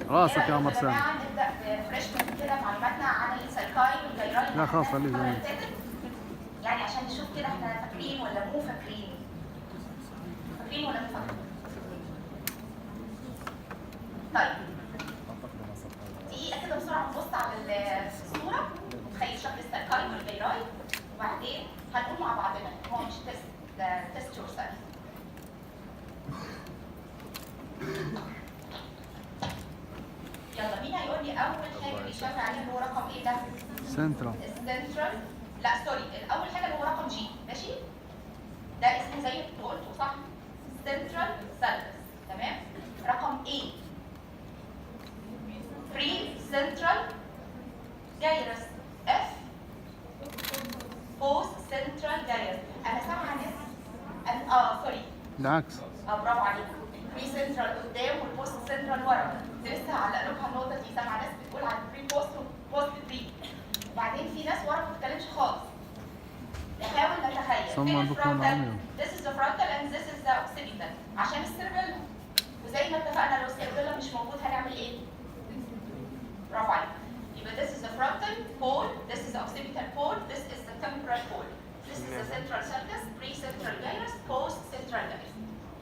راسك يا عمر سامي. نبدا بفريشمان كده معلوماتنا عن السايكاي والجيراي. لا خلاص خليه زي يعني عشان نشوف كده احنا فاكرين ولا مو فاكرين. فاكرين ولا مو فاكرين؟ طيب دقيقة كده بسرعة نبص على الصورة نتخيل شكل السايكاي والجيراي وبعدين هنقول مع بعضنا. هو مش تيست، ده تيست يور سيلف. يلا مين هيقول لي اول حاجه بيشاور عليه اللي هو رقم ايه ده؟ سنترال. السنترال. لا سوري، اول حاجه اللي هو رقم جي. ماشي؟ ده اسمه زي ما قلته صح؟ سنترال سيلفس. تمام؟ رقم A بري سنترال جايرس. F بوست سنترال جايرس. انا سامعه ناس سوري بالعكس. برافو عليكم. بري سنترال قدام والبوست سنترال ورا. لسه هعلق لكم النقطه دي. سامعه ناس بتقول على البري بوست وبوست بري، وبعدين في ناس ورا ما بتتكلمش خالص. نحاول نتخيل فين الفرونتال. This is the frontal and this is the occipital عشان السيربيلم. وزي ما اتفقنا لو السيربيلم مش موجود هنعمل ايه؟ برافو عليك. يبقى this is the frontal pole, this is the occipital pole, this is the temporal pole. This is the central sulcus, pre-central gyrus, post-central gyrus.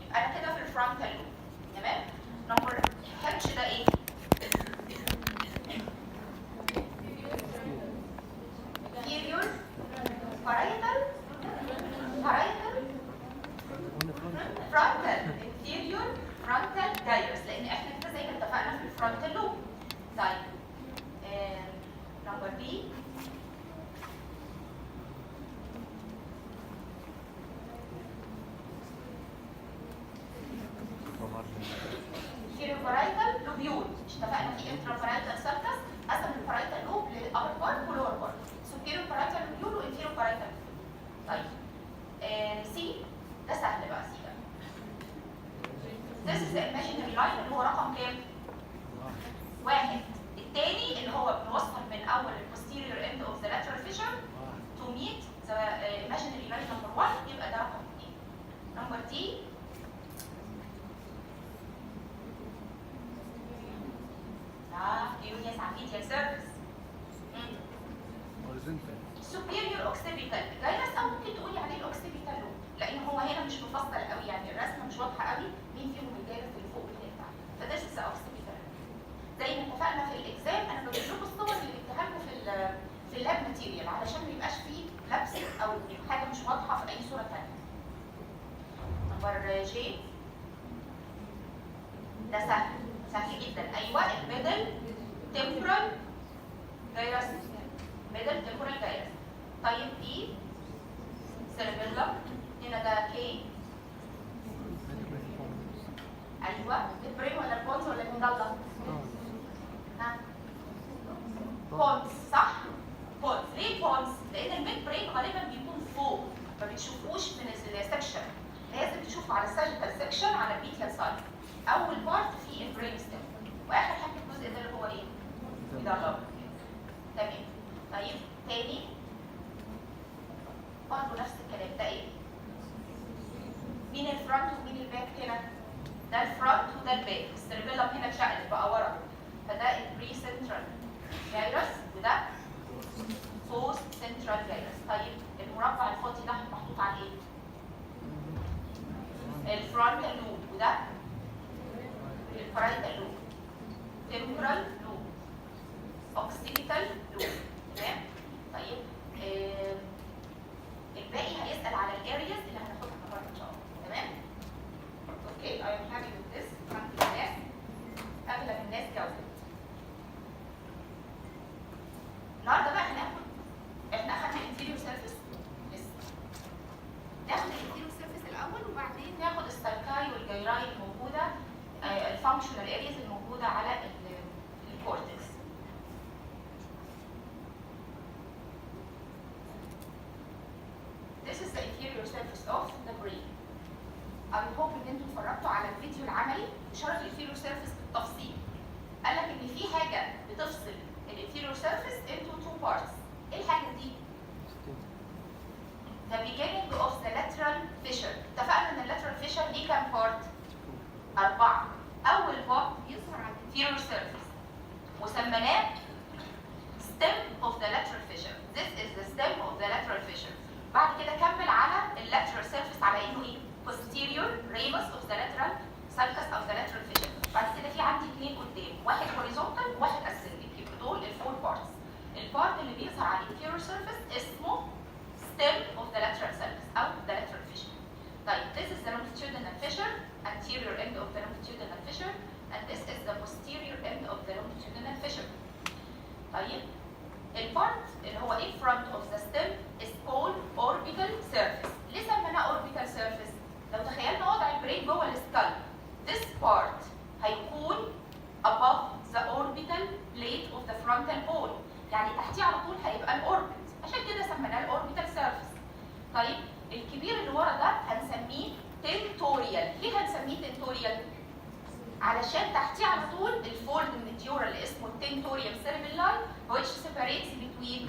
يبقى انا كده في الفرونتال لوب. تمام؟ نمبر هاتش ده ايه؟ inferior parietal frontal inferior frontal gyrus لان احنا كده زي ما اتفقنا في الفرونتال لوب. طيب نمبر بي inferior parietal lobule. مش اتفقنا في intra parietal sulcus قسم البارايتال لوب للابر بارت واللور بارت. superior parietal lobule وانفيريور parietal lobule. طيب سي ده سهل بقى. سي بقى this is the imaginary line اللي هو رقم كام؟ واحد. الثاني اللي هو بنوصل من اول posterior end of the lateral fissure to meet the imaginary line number 1 يبقى ده رقم 2. نمبر دي يونيس على medial surface. superior occipital gyrus او ممكن تقولي عليه الاوكسيبيتال لوب لان هو هنا مش مفصل قوي، يعني الرسمه مش واضحه قوي مين فيهم الجيرس اللي فوق واللي تحت. فده لسه اوكسيبيتال. زي ما اتفقنا في الاكزام انا بجيب لكم الصور اللي جبتها لكم في اللاب ماتيريال علشان ما يبقاش فيه لبس او حاجه مش واضحه في اي صوره ثانيه. نمبر جي ده سهل سهل جدا. ايوه الميدل تمبرال جيرس. ميدل تمبرال جيرس. طيب دي سيربيلم. هنا ده كي. ايوه البرين ولا البونز ولا المضله؟ ها بونز صح؟ بونز. ليه بونز؟ لان الميد برين غالبا بيكون فوق ما بتشوفوش من السكشن، لازم تشوفوا على الساجيتال سكشن على البيتيال سايد. اول بارت فيه البرين ستيم واخر حاجه الجزء ده اللي هو ايه؟ المضله. تمام. طيب تاني برضه نفس الكلام. ده ايه؟ مين الفرونت ومين الباك هنا؟ ده الفرونت وده الباك. السيربيلم هنا اتشقلب بقى ورا، فده البري سنترال جايرس وده بوست سنترال جايرس. طيب المربع الفاضي ده محطوط على ايه؟ الفرونتال لوب وده البارايتال لوب، تمبرال لوب، اوكسيبيتال لوب. تمام؟ طيب الباقي هيسأل على الارياز اللي هناخدها النهارده ان شاء الله. تمام؟ اوكي I am happy with this. اغلب الناس جاوبت. النهارده بقى احنا اخدنا inferior surface لسه. ناخد inferior surface الاول وبعدين ناخد السايكاي والجيراي الموجوده الفانكشنال ارياز الموجوده على الكورتكس. This is the inferior surface of the brain. I hope ان انتوا اتفرجتوا على الفيديو العملي شرح الانفيريور سيرفيس بالتفصيل. قال لك ان في حاجه بتفصل الانفيريور سيرفيس into two parts. ايه الحاجه دي؟ The beginning of the lateral fissure. اتفقنا ان lateral fissure ليه كام بارت؟ 4. اول بارت بيظهر على الانفيريور سيرفيس سيرفيس على انه ايه؟ posterior ramus of the lateral sulcus او the lateral fissure. بعد كده في عندي اثنين قدام، واحد horizontal وواحد ascending، يبقى دول الفور بارتس. البارت اللي بيظهر على الانفيرور سيرفيس اسمه stem of the lateral sulcus او the lateral fissure. طيب this is the longitudinal fissure, anterior end of the longitudinal fissure, and this is the posterior end of the longitudinal fissure. طيب البارت اللي هو in front of the stem is called orbital surface. ليه سميناه orbital surface؟ لو تخيلنا وضع البرين جوه السكال، this part هيكون above the orbital plate of the frontal bone، يعني تحتيه على طول هيبقى الاوربت، عشان كده سميناه الاوربيتال سيرفيس. طيب الكبير اللي ورا ده هنسميه تنتوريال. ليه هنسميه تنتوريال؟ علشان تحتيه على طول الفولد من الديورا اللي اسمه التنتوريوم cerebelli which separates between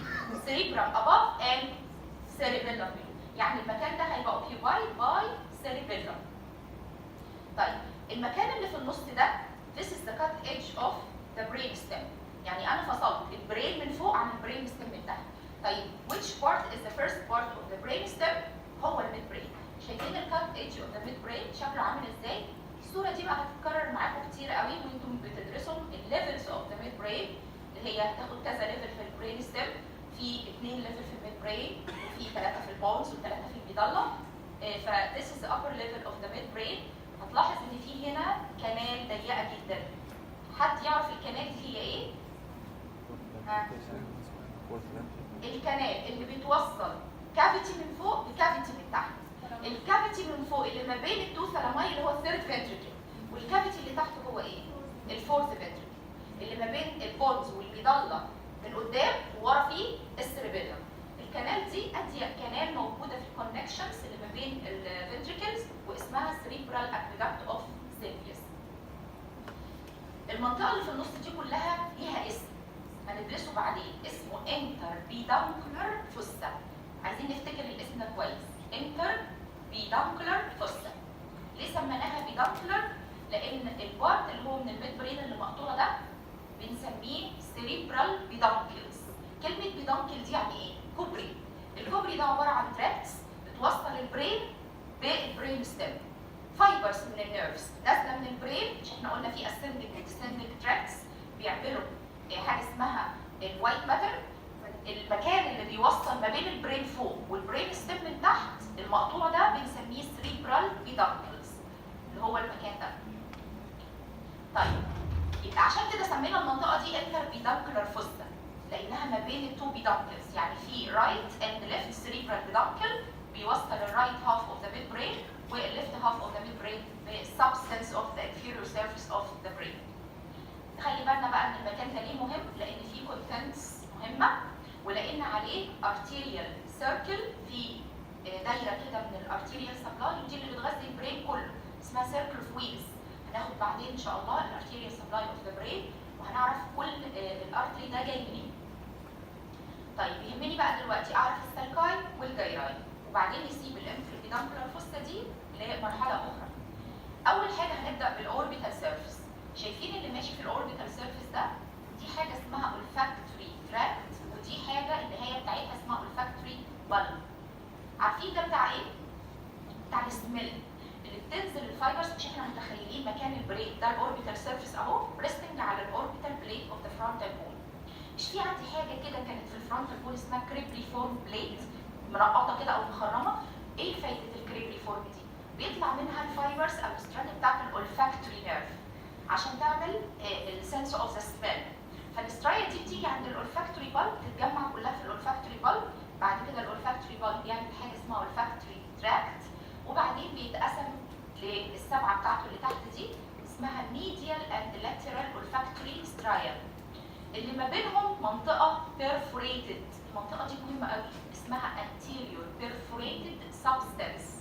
cerebrum above and cerebellum below. يعني المكان ده هيبقى occupied by cerebellum. طيب المكان اللي في النص ده this is the cut edge of the brain stem. يعني انا فصلت البرين من فوق عن البرين ستيم من تحت. طيب which part is the first part of the brain stem؟ هو الميد برين. شايفين الكات ايدج اوف ذا ميد برين شكله عامل ازاي؟ الصوره دي بقى هتتكرر معاكم كتير قوي وانتم بتدرسوا الليفلز اوف ذا ميد برين، اللي هي هتاخد كذا ليفل في البرين ستيم، في 2 ليفل في الميد برين وفي 3 في البونز و3 في الميدالا. ف this is the upper level of the mid brain. هتلاحظ ان في هنا كنال ضيقه جدا. حد يعرف الكنال دي هي ايه؟ الكنال اللي بتوصل كافيتي من فوق بكافيتي من تحت. الكافيتي من فوق اللي ما بين التو ثالاماي اللي هو الثيرد فنتريكل، والكافيتي اللي تحت هو ايه؟ الفورث فنتريكل، اللي ما بين البونز والميدالا من قدام وورا فيه السيربيلم. الكنال دي اضيق كنال موجوده في الكونكشنز اللي ما بين الفنتريكلز واسمها cerebral aqueduct of Sylvius. المنطقه اللي في النص دي كلها ليها اسم هندرسه بعدين، اسمه interpeduncular fossa. عايزين نفتكر الاسم ده كويس، interpeduncular fossa. ليه سميناها peduncular؟ لان البارت اللي هو من الميد برين اللي مقطوعه ده بنسميه cerebral peduncles. كلمه peduncle دي يعني ايه؟ كوبري. الكوبري ده عباره عن تراكتس بتوصل البرين بالبرين ستيم. فايبرز من النيرفز نازله من البرين، مش احنا قلنا في ascending و descending tracts بيعملوا حاجه اسمها الوايت ماتر، المكان اللي بيوصل ما بين البرين فوق والبرين ستيم من تحت المقطوع ده بنسميه cerebral peduncles اللي هو المكان ده. طيب يبقى عشان كده سمينا المنطقه دي interpeduncular fossa لانها ما بين التو بيدانكلز، يعني في رايت اند ليفت cerebral peduncle بيوصل الرايت هاف اوف ذا ميد برين والليفت هاف اوف ذا ميد برين بالسبستنس اوف ذا inferior surface of the brain. خلي بالنا بقى ان المكان ده ليه مهم، لان فيه كونتنتس مهمه ولقينا عليه arterial circle في دايره كده من الارتيريال سبلاي، ودي اللي بتغذي البرين كله اسمها circle of Wills. هناخد بعدين ان شاء الله الارتيريال سبلاي اوف ذا برين وهنعرف كل الارتري ده جاي منين. طيب يهمني بقى دلوقتي اعرف السالكاي والجايراي وبعدين نسيب الانتربيدانكولار فوسا دي اللي هي مرحله اخرى. اول حاجه هنبدا بالاوربيتال سيرفيس. شايفين اللي ماشي في الاوربيتال سيرفيس ده؟ دي حاجه اسمها olfactory tract، ودي حاجه النهايه بتاعتها اسمها olfactory bulb. عارفين ده بتاع ايه؟ بتاع السميل اللي بتنزل الفايبرز. مش احنا متخيلين مكان البرين ده الاوربيتال سيرفيس اهو ريستنج على الاوربيتال بليت اوف ذا فرونتال بون. مش في عندي حاجه كده كانت في الفرونتال بون اسمها كريبريفورم بليت مرقطه كده او مخرمه؟ ايه فايده الكريبريفورم دي؟ بيطلع منها الفايبرز او الستراند بتاعت الاولفاكتوري نيرف عشان تعمل السنس اوف ذا سميل. فالسترايا دي بتيجي عند الاولفاكتوري بالب تتجمع كلها في الاولفاكتوري بالب. بعد كده الاولفاكتوري بالب بيعمل حاجه اسمها اولفاكتوري تراكت، وبعدين بيتقسم للسبعه بتاعته اللي تحت دي اسمها medial and lateral olfactory سترايا اللي ما بينهم منطقه perforated. المنطقه دي مهمه قوي اسمها anterior perforated substance.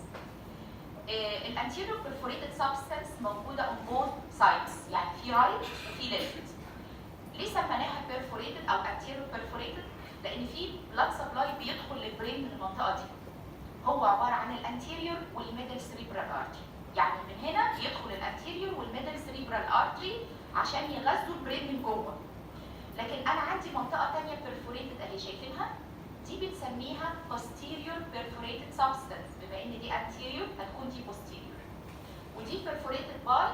الانتيريور perforated substance موجوده on both sides، يعني في رايت وفي ليفت. ليه سميناها perforated او anterior perforated؟ لان في blood supply بيدخل للبرين من المنطقه دي. هو عباره عن الانتيريور والميدل cerebral artery، يعني من هنا يدخل الانتيريور والميدل cerebral artery عشان يغذوا البرين من جوه. لكن انا عندي منطقه ثانيه perforated اهي، شايفينها؟ دي بنسميها posterior perforated substance، بما ان دي anterior هتكون دي posterior، ودي perforated by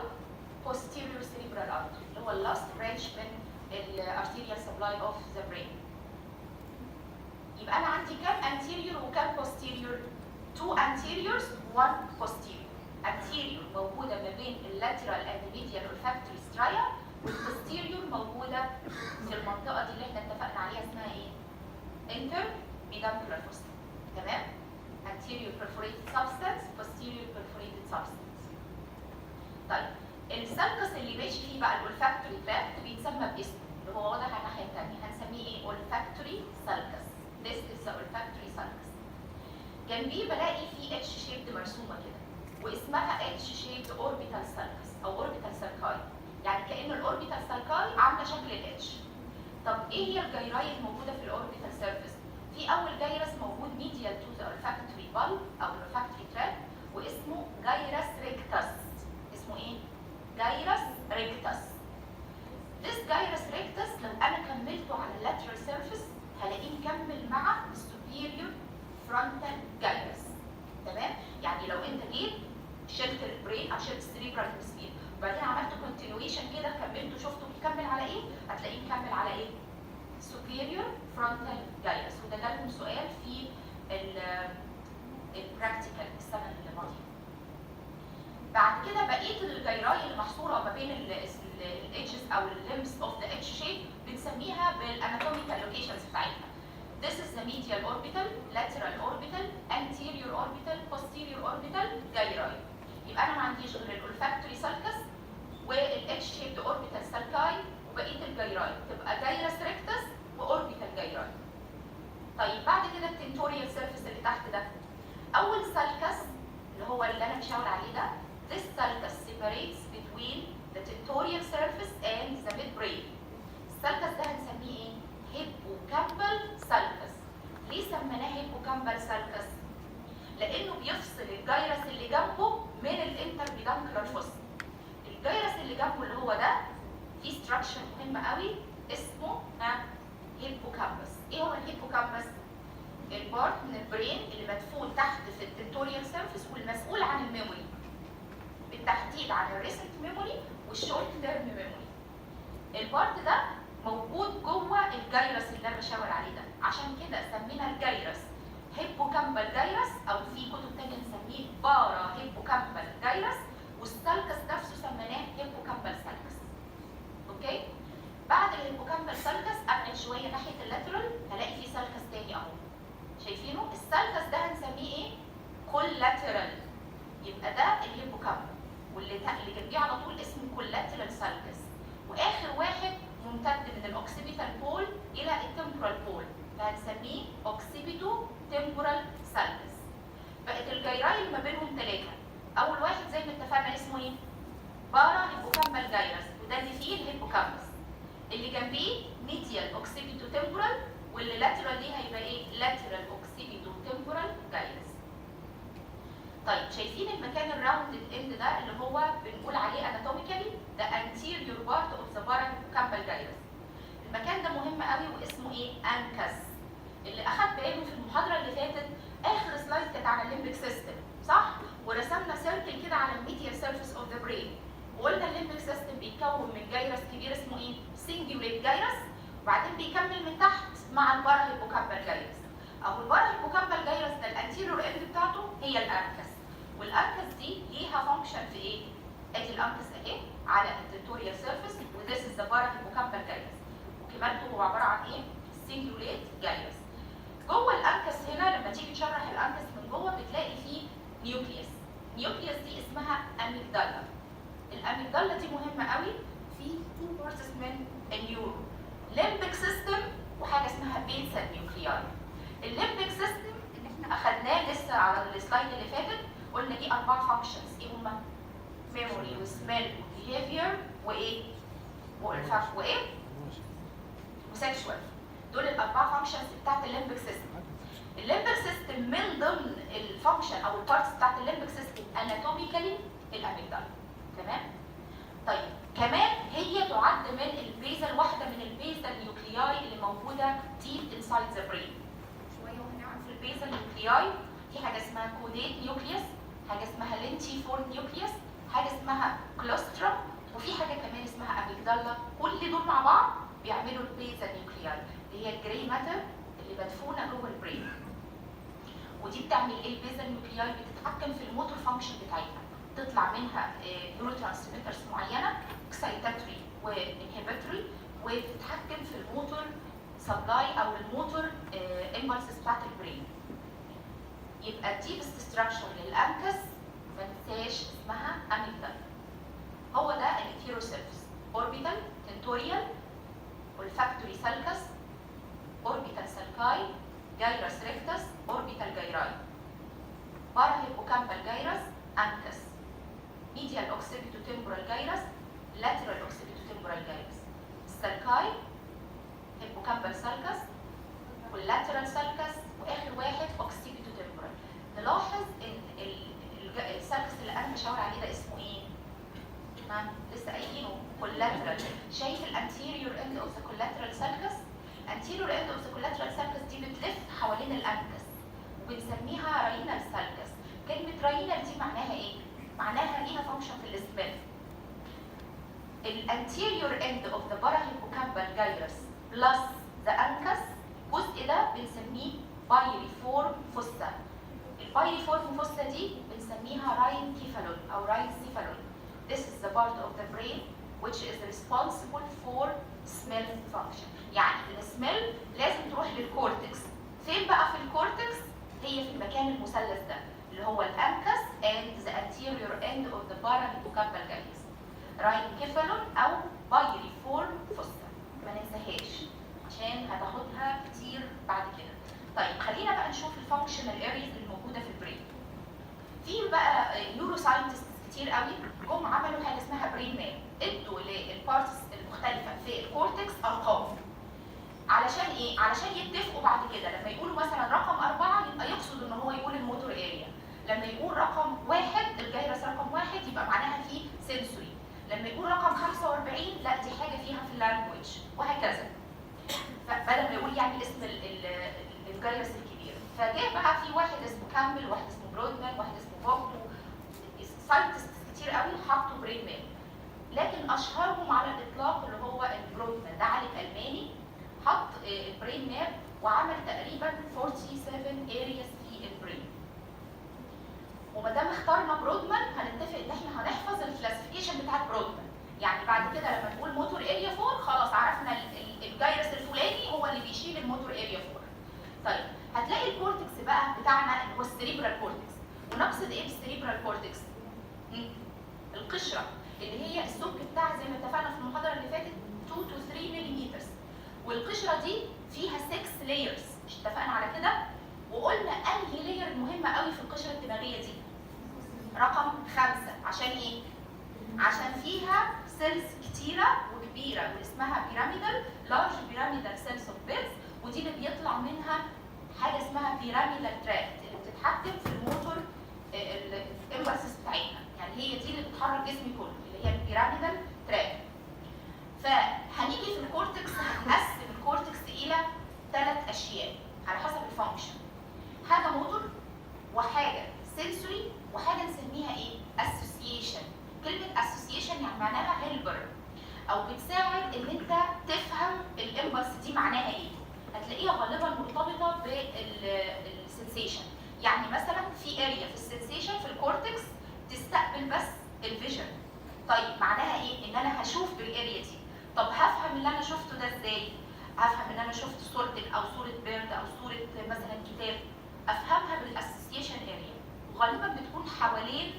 posterior cerebral artery اللي هو اللاست برانش من الارتيريال سبلاي اوف ذا برين. يبقى انا عندي كام anterior وكام posterior؟ 2 anteriors 1 posterior. anterior موجوده ما بين اللاترال and medial olfactory stria، والposterior موجوده في المنطقه دي اللي احنا اتفقنا عليها اسمها ايه؟ interpeduncular fossa. تمام؟ anterior perforated substance posterior perforated substance. طيب السلكس اللي ماشي فيه بقى الاولفاكتوري تراكت بيتسمى باسمه اللي هو واضح على الناحيه الثانيه، هنسميه ايه؟ olfactory sulcus. This is the olfactory sulcus. جنبيه بلاقي فيه اتش شيبد مرسومه كده واسمها اتش شيبد اوربيتال sulcus او اوربيتال سالكاي، يعني كأن الاوربيتال سالكاي عامله شكل الاتش. طب ايه هي الجيراي الموجوده في الاوربيتال سيرفيس؟ في اول جيرس موجود medial to the olfactory bulb او olfactory tract واسمه جيرس ريكتس. اسمه ايه؟ جيرس ريكتس. This gyrus rectus لو انا كملته على اللاترال سيرفيس هلاقيه مكمل مع السوبيريور فرونتال جايرس. تمام؟ يعني لو انت جيت شلت البرين او شلت السريبرال هيمسفير وبعدين عملت كونتينيويشن كده كملته شفته بيكمل على ايه؟ هتلاقيه مكمل على ايه؟ superior frontal gyrus. وده جالهم سؤال في البراكتيكال السنه اللي ماضيه. بعد كده بقيه الجيراي اللي محصوره ما بين الايدجز او الليمبس اوف ذا اتش شيب بنسميها بالاناتوميكال لوكيشنز بتاعتها. This is the medial orbital, lateral orbital, anterior orbital, posterior orbital gyri. يبقى انا ما عنديش غير الاولفاكتوري سالكس والاتش شيبد اوربيتال سالكاي وبقيه الجيراي تبقى جايرس ريكتس واوربيتال جيراي. طيب بعد كده التنتوريال سيرفيس اللي تحت ده اول سالكس اللي هو اللي انا بشاور عليه ده. This sulcus separates between the tentorial surface and the midbrain. السالكس ده هنسميه ايه؟ هيبوكامبال سالكس. ليه سميناه هيبوكامبال سالكس؟ لانه بيفصل الجيرس اللي جنبه من الانتربيدانكولار فوسا. الجيرس اللي جنبه اللي هو ده فيه ستراكشر مهم قوي اسمه هيبوكامبس. ايه هو الهيبوكامبس؟ البارت من البرين اللي مدفون تحت في التنتوريال سيرفيس والمسؤول عن الميموري، بالتحديد عن الريسنت ميموري والشورت تيرم ميموري. البارت ده موجود جوه الجيرس اللي انا بشاور عليه ده، عشان كده سمينا الجيرس هيبوكامبال جيرس، او في كتب تانية نسميه بارا هيبوكامبال جيرس، والسالكس نفسه سميناه هيبوكامبال سالكس. اوكي؟ بعد الهيبوكامبال سالكس ابعد شويه ناحيه اللاترال هلاقي في سالكس تاني اهو. شايفينه؟ السالكس ده هنسميه ايه؟ كولاترال. يبقى ده الهيبوكامبال، واللي جنبيه على طول اسمه كولاترال سالكس. واخر واحد ممتد من الاوكسيبيتال بول الى التمبورال بول فهنسميه اوكسيبيتو تمبورال سالكس. بقت الجيراي اللي ما بينهم ثلاثه. اول واحد زي ما اتفقنا اسمه ايه؟ بارا هيبوكامبال جيرس، وده اللي فيه الهيبوكامبس. اللي جنبيه ميديال اوكسيبيتو تمبورال، واللي لاترال ليه هيبقى ايه؟ لاترال اوكسيبيتو تمبورال جيرس. طيب شايفين المكان الراوندد اند ده اللي هو بنقول عليه اناتوميكالي ده anterior part of the parahippocampal gyrus. المكان ده مهم قوي واسمه ايه؟ انكس. اللي اخد باله في المحاضره اللي فاتت اخر سلايد كانت على الليمبك سيستم، صح؟ ورسمنا سيركل كده على الميديال سيرفيس اوف ذا برين، وقلنا الليمبك سيستم بيتكون من جيرس كبير اسمه ايه؟ سنجوليت جيرس، وبعدين بيكمل من تحت مع الباراهيبوكامبال جيرس. او الباراهيبوكامبال جيرس ده الانتيريور اند بتاعته هي الانكس، والانكس دي ليها فانكشن في ايه؟ ادي الانكس اهي على التنتوريال سيرفيس، وذيس از ذا باراهيبوكامبال جيرس، وكمالته هو عباره عن ايه؟ سنجوليت جيرس. جوه الانكس هنا لما تيجي تشرح الانكس من جوه بتلاقي فيه نيوكليوس. نيوكليوس دي اسمها اميجدالا. الاميجدالا دي مهمه قوي في تو بارتس من النيورو، ليمبك سيستم وحاجه اسمها بيزال نيوكلياي. الليمبك سيستم اللي احنا اخدناه لسه على السلايد اللي فاتت قلنا ليه 4 فانكشنز. ايه هما؟ ميموري وسميل وبيهيفير وايه؟ والفاش وايه؟ وسكشوال. دول ال4 فانكشنز بتاعت الليمبك سيستم. الليمبك سيستم من ضمن الفانكشن او البارتس بتاعت الليمبك سيستم اناتوميكالي الاميجدالا. تمام؟ طيب كمان هي تعد من البيزل، واحده من البيزل نيوكلياي اللي موجوده ديب انسايد ذا برين. البيزل نيوكلياي. في حاجه اسمها كوديت نيوكليوس، حاجه اسمها لينتيفورم نيوكليوس، حاجه اسمها كلوسترم، وفي حاجه كمان اسمها اميجدالا. كل دول مع بعض بيعملوا البيزل نيوكلياي اللي هي الجراي ماتر اللي مدفونه جوه البرين. ودي بتعمل ايه؟ البيزل نيوكلياي بتتحكم في الموتور فانكشن بتاعتها، تطلع منها نيورو ترانسميترز معينه اكسايتاتوري وانهبيتوري، وتتحكم في الموتور سبلاي او الموتور امبلسز بتاعت البرين. يبقى الديب ستراكشر للانكس ما ننساش اسمها اميجدالا. هو ده الانتيروسيرفس، اوربيتال، تنتوريال، والفاكتوري سالكس، اوربيتال سالكاي، جايرس ريكتس، اوربيتال جايراي، بارا هيبوكامبال جايرس، انكس، ميديال اوكسيبيتو تمبورال جايرس، لاترال اوكسيبيتو تمبورال جايرس. السالكاي هيبوكامبال سالكس واللاترال سالكس، واخر واحد اوكسيبيتو تمبورال. نلاحظ ان السالكس اللي انا بشاور عليه ده اسمه ايه؟ لسه قايلينه كولاترال. شايف الانتيريور اند اوف ذا كولاترال سالكس؟ الانتيريور اند اوف ذا كولاترال سالكس دي بتلف حوالين الانكس وبنسميها راينال سالكس. كلمه راينال دي معناها ايه؟ معناها ليها فانكشن في السميل. الانتيريور اند اوف ذا باراهيبوكامبال جايرس بلس ذا انكس، الجزء ده بنسميه بايريفورم فوسا. البايريفورم فوسا دي بنسميها راين كيفالون او راين سيفالون. This is the part of the brain which is responsible for smell function. يعني السميل لازم تروح للكورتكس. فين بقى في الكورتكس؟ هي في المكان المثلث ده اللي هو الانكس and the anterior end of the parahippocampial gyrus. راينكيفالون او بايريفورم فوسا، ما ننساهاش عشان هتاخدها كتير بعد كده. طيب خلينا بقى نشوف الفانكشنال ارياز الموجوده في البرين. في بقى نيورو ساينتست كتير قوي جم عملوا حاجه اسمها برين ماب، ادوا للبارتس المختلفه في الكورتكس ارقام. علشان ايه؟ علشان يتفقوا بعد كده لما يقولوا مثلا رقم 4 يبقى يقصد ان هو يقول الموتور اريا، لما يقول رقم 1 الجايرس رقم 1 يبقى معناها فيه سنسوري، لما يقول رقم 45 لا دي حاجه فيها في اللانجويج، وهكذا. فبدل ما يقول يعني اسم الجايرس الكبير، فجاء بقى في واحد اسمه كامبل، واحد اسمه برودمان، واحد اسمه فوكتو، ساينتست كتير قوي حطوا برين ماب. لكن اشهرهم على الاطلاق اللي هو البرودمان، ده عالم الماني حط البرين ماب وعمل تقريبا 47 ارياز في البرين. وما دام اخترنا برودمان هنتفق ان احنا هنحفظ الكلاسيفيكيشن بتاعت برودمان. يعني بعد كده لما نقول موتور اريا 4 خلاص عرفنا الجايرس الفلاني هو اللي بيشيل الموتور اريا 4. طيب هتلاقي الكورتكس بقى بتاعنا اللي هو السريبرال كورتكس. ونقصد ايه بالسريبرال كورتكس؟ القشره اللي هي السمك بتاعها زي ما اتفقنا في المحاضره اللي فاتت 2 to 3 ملم، والقشره دي فيها 6 لايرز، مش اتفقنا على كده؟ وقلنا انهي لاير مهمه قوي في القشره الدماغيه دي؟ رقم 5. عشان ايه؟ عشان فيها سيلز كتيره وكبيره واسمها بيراميدال لارج بيراميدال سيلز اوف بيلز، ودي اللي بيطلع منها حاجه اسمها بيراميدال تراكت اللي بتتحكم في الموتور الامبلسز بتاعتنا. يعني هي دي اللي بتحرك جسمي كله اللي هي البيراميدال تراكت. فهنيجي في الكورتكس هنقسم الكورتكس الى 3 اشياء على حسب الفانكشن. حاجه موتور، وحاجه سنسوري، وحاجه نسميها ايه؟ اسوسيشن. كلمه اسوسيشن يعني معناها هيلبر او بتساعد ان انت تفهم الامبلس دي معناها ايه. هتلاقيها غالبا مرتبطه بالسنسيشن. يعني مثلا في اريا في السنسيشن في الكورتكس تستقبل بس الفيجن. طيب معناها ايه؟ ان انا هشوف بالاريا دي. طب هفهم اللي انا شفته ده ازاي؟ هفهم ان انا شفت صورتك او صوره بيرد او صوره مثلا كتاب، افهمها بالاسوسيشن اريا، وغالبا بتكون حوالين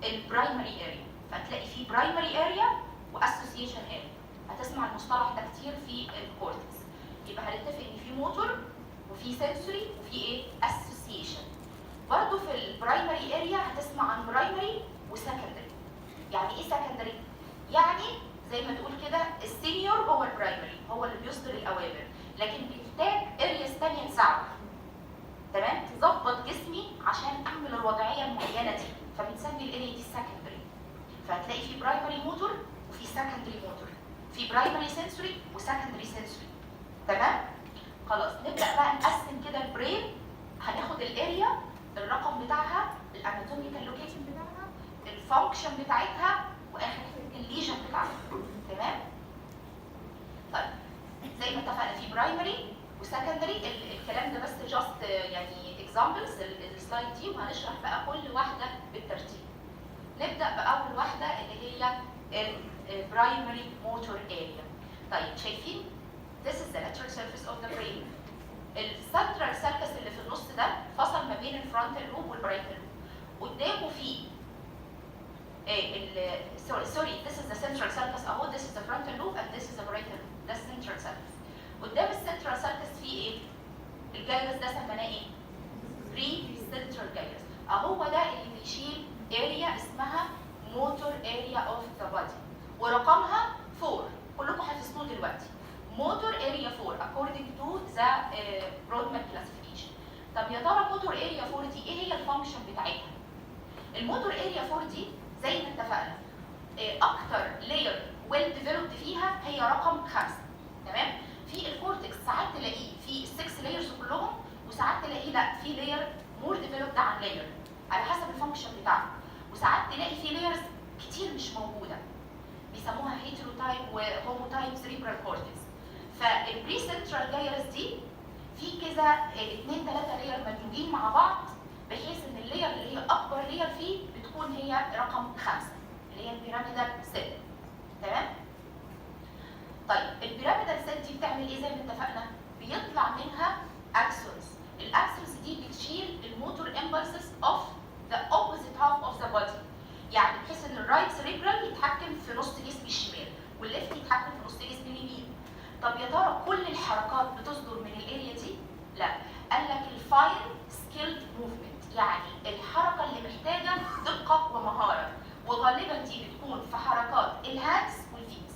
البرايمري اريا. فتلاقي في برايمري اريا واسوسيشن اريا. هتسمع المصطلح ده كتير في الكورتكس. يبقى هنتفق ان في موتور وفي سنسوري وفي ايه؟ اسوسيشن. برضه في البرايمري اريا هتسمع عن برايمري وسكندري. يعني ايه سكندري؟ يعني زي ما تقول كده السينيور هو البرايمري، هو اللي بيصدر الاوامر، لكن بيحتاج ارياز ثانيه تساعده. تمام؟ تظبط جسمي عشان اعمل الوضعيه المعينه دي، فبنسمي الاريا دي سكندري. فهتلاقي في برايمري موتور وفي سكندري موتور، في برايمري سنسوري وسكندري سنسوري. تمام؟ خلاص نبدا بقى نقسم كده البرين هناخد الاريا، الرقم بتاعها، الاناتوميكال لوكيشن بتاعها، الفانكشن بتاعتها، واخر حاجه الليجن بتاعتها. تمام؟ طيب زي ما اتفقنا في برايمري وسكندري، الكلام ده بس جاست يعني اكزامبلز السلايد دي، وهنشرح بقى كل واحده بالترتيب. نبدا باول واحده اللي هي البرايمري موتور اريا. طيب شايفين this is the lateral surface of the brain. السنترال سيركس اللي في النص ده فصل ما بين الفرونتال لوب والبرايتال لوب. قدامه في سوري this is the central circus اهو، this is the frontal lobe and this is the parietal lobe. ده السنترال سيركس. قدام السنترال سيركس فيه ايه؟ الجايرس ده سميناه ايه؟ بري سنترال جايرس. اهو ده اللي بيشيل اريا اسمها موتور اريا اوف ذا بودي، ورقمها 4. كلكم حافظوه دلوقتي. موتور اريا 4 according to the Brodmann classification. طب يا ترى موتور اريا 4 دي ايه هي الفانكشن بتاعتها؟ الموتور اريا 4 دي زي ما اتفقنا اكتر لاير ويل ديفلوبد فيها هي رقم 5. تمام؟ في الكورتكس ساعات تلاقيه في ال6 لايرز كلهم، وساعات تلاقيه لا في لاير مور ديفلوبد عن لاير على حسب الفانكشن بتاعته، وساعات تلاقي في لايرز كتير مش موجوده بيسموها هيتروتايب وهوموتايب سيريبرال كورتكس. فالبري سنترال جايرس دي في كذا 2 3 لاير مدموجين مع بعض، بحيث ان اللاير اللي هي اكبر لاير فيه بتكون هي رقم 5 اللي هي البيراميدال سيل. تمام؟ طيب البيراميدال سيل دي بتعمل ايه زي ما اتفقنا؟ بيطلع منها اكسونز. الاكسونز دي بتشيل الموتور امبلسز اوف ذا اوبوزيت هاف اوف ذا بودي، يعني بحيث ان الرايت سيريبرال يتحكم في نص جسم الشمال والليفت يتحكم في نص جسم اليمين. طب يا ترى كل الحركات بتصدر من الاريا دي؟ لا، قال لك الفاين سكيلد موفمنت، يعني الحركه اللي محتاجه دقه ومهاره، وغالبا دي بتكون في حركات الهاندز والفيتس.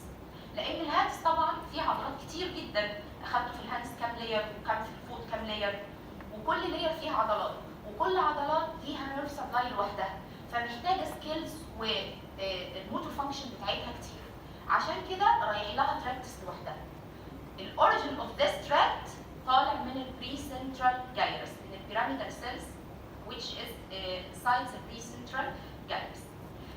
لان الهاندز طبعا فيه عضلات كتير جدا، اخدته في الهاندز كام لاير وكام في الفوت كام لاير، وكل لاير فيها عضلات، وكل عضلات ليها نيرف سبلاي لوحدها، فمحتاجه سكيلز والموتور فانكشن بتاعتها كتير. عشان كده رايح لها تراكتس لوحدها. الاوريجن اوف ذس تراكت طالع من البري سنترال جايرس، من البيراميدال سيلز which is besides the pre-central gyrus.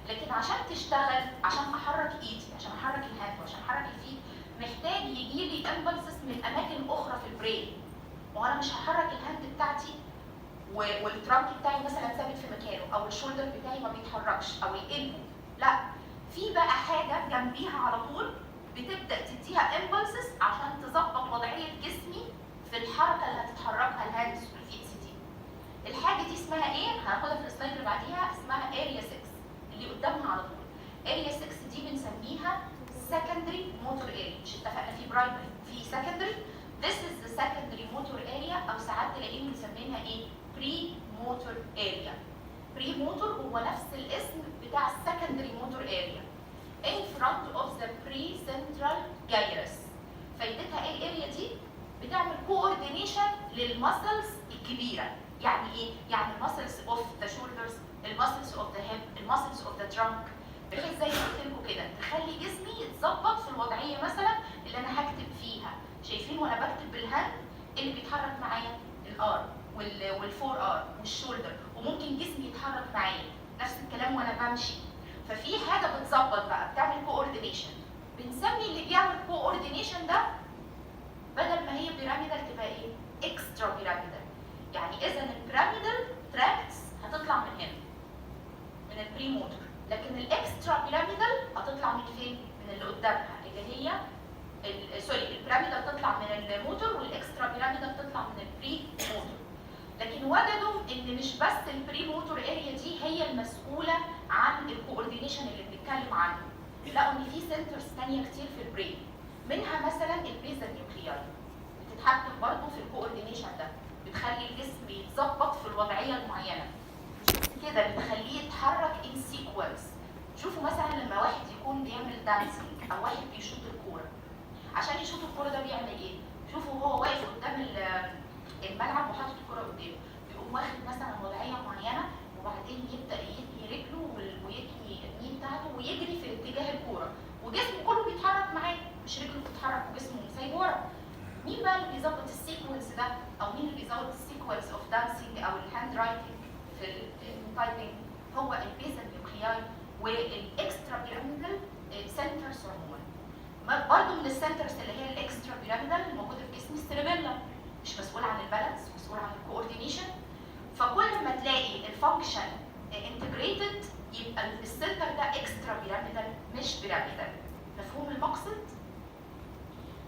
لكن عشان تشتغل، عشان احرك ايدي، عشان احرك الهاند وعشان احرك الفيت، محتاج يجي لي امبلسز من اماكن اخرى في البرين. وانا مش هحرك الهاند بتاعتي والترانك بتاعي مثلا ثابت في مكانه، او الشولدر بتاعي ما بيتحركش، او القلب، لا، في بقى حاجه جنبيها على طول بتبدا تديها امبلسز عشان تظبط وضعيه جسمي في الحركه اللي هتتحركها الهاندز والفيتس دي. الحاجه دي اسمها ايه؟ هناخدها في السلايد اللي بعديها، اسمها اريا 6 اللي قدامها على طول. اريا 6 دي بنسميها secondary motor area. مش اتفقنا في برايمري في secondary؟ this is the secondary motor area، او ساعات تلاقيهم مسمينها ايه؟ pre motor area. pre motor هو نفس الاسم بتاع secondary motor area in front of the pre-central gyrus. فايدتها ايه الاريا دي؟ بتعمل coordination للمسلز الكبيره. يعني ايه؟ يعني المسلز اوف ذا shoulders، المسلز اوف ذا hip، المسلز اوف ذا trunk، بحيث زي ما قلت لكم كده تخلي جسمي يتظبط في الوضعيه مثلا اللي انا هكتب فيها. شايفين وانا بكتب بالهاند اللي بيتحرك معايا الارم والفور ارم والشولدر، وممكن جسمي يتحرك معايا نفس الكلام وانا بمشي. ففي حاجه بتظبط بقى، بتعمل كوردينيشن. بنسمي اللي بيعمل كوردينيشن ده بدل ما هي بيراميدال تبقى ايه؟ اكسترا بيراميدال. يعني اذا البيراميدال تراكتس هتطلع من هنا من البري موتور، لكن الاكسترا بيراميدال هتطلع من فين؟ من اللي قدامها اللي هي سوري، البيراميدال تطلع من الموتور والاكسترا بيراميدال تطلع من البري موتور. لكن وجدوا ان مش بس البري موتور اريا دي هي المسؤوله عن الكوردينيشن اللي بنتكلم عنه، لقوا ان في سنترز ثانيه كتير في البرين، منها مثلا البيزا نيوكلياي بتتحكم برضه في الكوردينيشن ده، بتخلي الجسم يتظبط في الوضعيه المعينه كده، بتخليه يتحرك ان سيكونس. شوفوا مثلا لما واحد يكون بيعمل دانسينج او واحد بيشوط الكوره، عشان يشوط الكوره ده بيعمل ايه؟ شوفوا هو واقف قدام الملعب وحاطط الكوره قدامه، بيقوم واخد مثلا وضعيه معينه، وبعدين يبدا يتني رجله ويتني النيه بتاعته ويجري في اتجاه الكوره، وجسمه كله بيتحرك معاه، مش رجله بتتحرك وجسمه سايب ورا. مين بقى اللي بيظبط السيكونس ده؟ او مين اللي بيزود السيكونس sequence of dancing او الهاند رايتنج في التايبنج هو البيزل نيوكلياي والاكسترا بيراميدال سنترز عموما. برضه من السنترز اللي هي الاكسترا بيراميدال الموجوده في جسم السيربيلم، مش مسؤول عن البالانس، مسؤول عن الكوردينيشن. فكل ما تلاقي الفانكشن انتجريتد يبقى السنتر ده اكسترا بيراميدال مش بيراميدال. مفهوم المقصد؟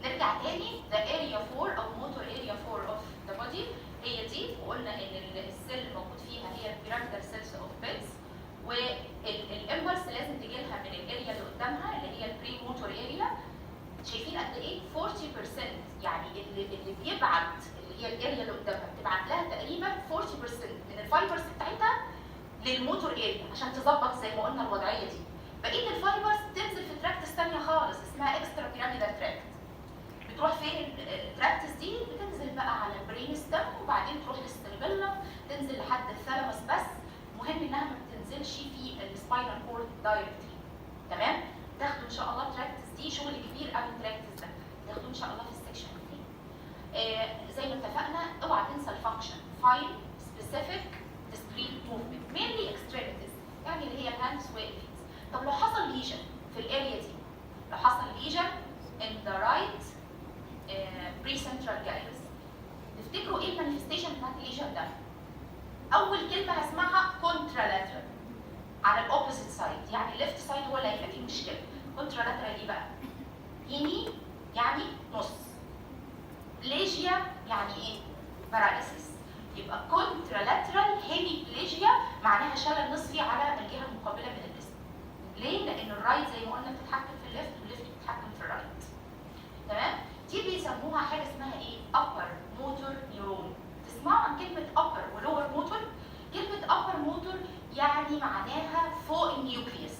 نرجع تاني ده اريا 4 او موتور اريا 4 اوف ذا بودي، هي دي، وقلنا ان السيل الموجود فيها هي البيراميدال سيلز اوف بيتس، والامبلس لازم تجي لها من الاريا اللي قدامها اللي هي البري موتور اريا. شايفين قد ايه؟ 40% يعني اللي بيبعت اللي هي الاريا اللي قدامها بتبعت لها تقريبا 40% من الفايبرز بتاعتها للموتور اريا عشان تظبط زي ما قلنا الوضعيه دي. بقيه الفايبرز تنزل في تراكتس ثانيه خالص اسمها اكسترا بيراميدال تراكت. بتروح فين التراكتس دي؟ بتنزل بقى على البرين ستام وبعدين تروح للسيربيلم، تنزل لحد الثالاموس، بس مهم انها ما بتنزلش في السباينال كورد دايركتلي. تمام؟ تاخدوا ان شاء الله التراكتس دي، شغل كبير قوي التراكتس ده، تاخدوه ان شاء الله في السكشن الثاني. زي ما اتفقنا اوعى تنسى الفانكشن، فاين سبيسيفيك ديسكريت موفمنت مينلي اكستريميتيز، يعني اللي هي الهاندز والفيت. طب لو حصل ليجن في الاريا دي، لو حصل ليجن in the right pre-central gyrus، تفتكروا ايه المانيفستيشن بتاعت الليجن ده؟ اول كلمه هسمعها contralateral على الاوبوزيت سايد، يعني الليفت سايد هو اللي هيبقى فيه مشكله. contralateral ايه بقى؟ يمين يعني نص، بليجيا يعني ايه؟ باراليسيس. يبقى contralateral hemiplegia معناها شلل نصفي على الجهه المقابله من الجسم. ليه؟ لان الرايت زي ما قلنا بتتحكم في الليفت والليفت بتتحكم في الرايت. تمام؟ دي بيسموها حاجه اسمها ايه؟ upper motor neuron. تسمعوا عن كلمه upper ولور موتور؟ كلمه upper motor يعني معناها فوق النيوكليوس